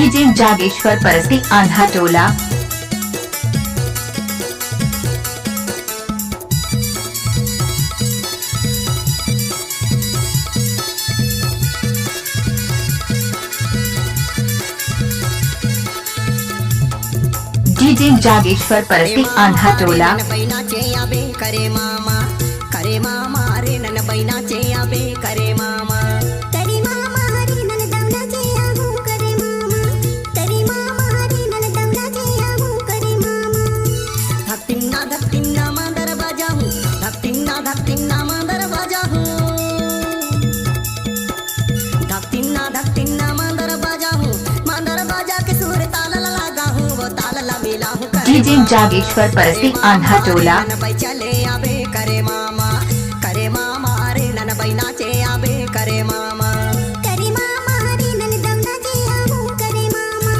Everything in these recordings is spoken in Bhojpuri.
डीजे जागेश्वर परस्ती आंधा टोला। डीजे जागेश्वर परस्ती आंधा टोला। करे मामा रे नन बैना चे आबे करे मामा तरी मामा रे नन दवना चे आगू करे मामा तरी मामा रे नन दवना चे आगू करे मामा धक्तिन्ना मांदर बाजा हूँ धक्तिन्ना मांदर बाजा हूँ धक्तिन्ना मांदर बाजा हूँ मांदर बाजा के सुर ताल लगा हूँ वो ताल ला मिला हूँ डीजे जागेश्वर परस्ती आंधा टोला। चले आबे करे मामा रे नन बैना चे आबे करे मामा तरी मामा रे नन दवना चे आगू करे मामा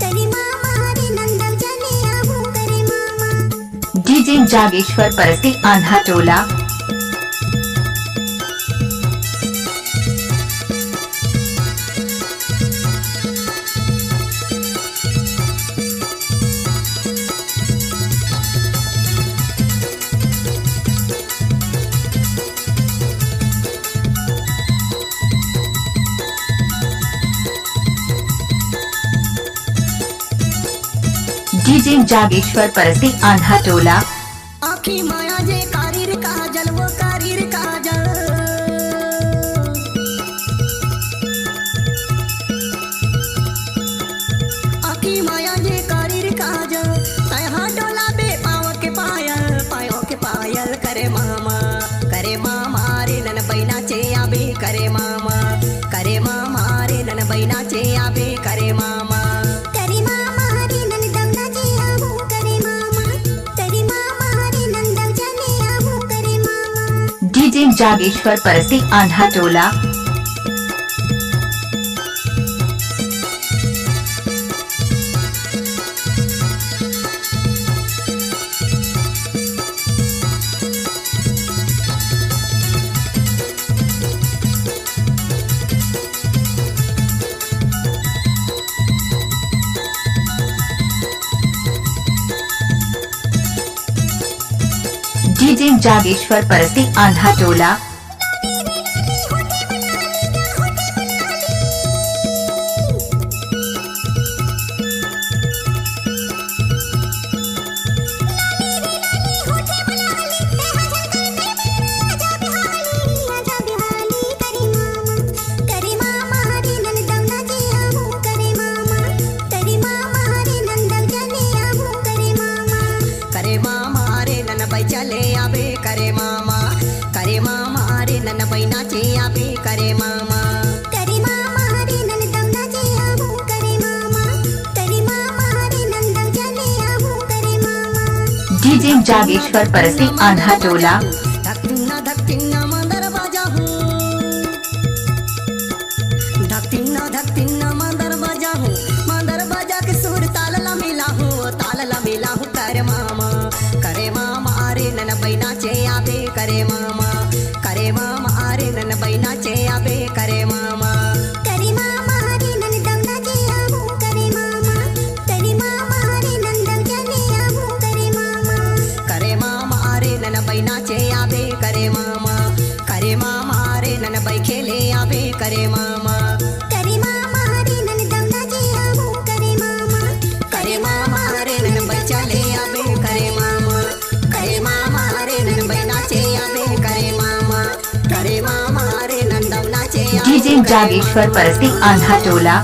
तरी मामा रे नन दव चले आगू करे मामा। डीजे जागेश्वर परस्ती आंधा टोला। डीजे जागेश्वर परस्ती आंधा टोला। आखी माया जे कारीर काजल वो कारीर काजल आखी माया जे कारीर काजल तहा डोला बे पाँव के पायल करे मामा रे नन बैना चे आबे करे मामा रे नन बैना चे आबे करे मामा तरी मामा रे नन दवना चे आगू करे मामा तरी मामा रे नन दव चले आगू करे मामा। डीजे जागेश्वर परस्ती आंधा टोला। डीजे जागेश्वर परस्ती आंधा टोला। चले आबे करे मामा रे नन बैना चे आबे करे मामा तरी मामा रे नन दवना चे आगू करे मामा तरी मामा रे नन दव चले आगू करे मामा। डीजे जागेश्वर परस्ती आंधा टोला। धक्तिन्ना मांदर बाजा हूँ धक्तिन्ना मांदर बाजा हूँ मांदर बाजा के सुर ताल ला मिला हूँ करे मामा रे नन बैना चे आबे करे मामा रे नन बैना चे आबे करे मामा तरी मामा रे नन दवना चे आगू करे मामा तरी मामा रे नन दव चले आगू करे मामा रे नन बैना चे आबे करे मामा रे नन बै खेले आबे करे मामा तरी मामा रे नन दवना चे आगू करे मामा रे नन बै चले आबे करे मामा रे नन बैना चे आबे करे मामा रे नन दवना चे डीजे जागेश्वर परस्ती आंधा टोला।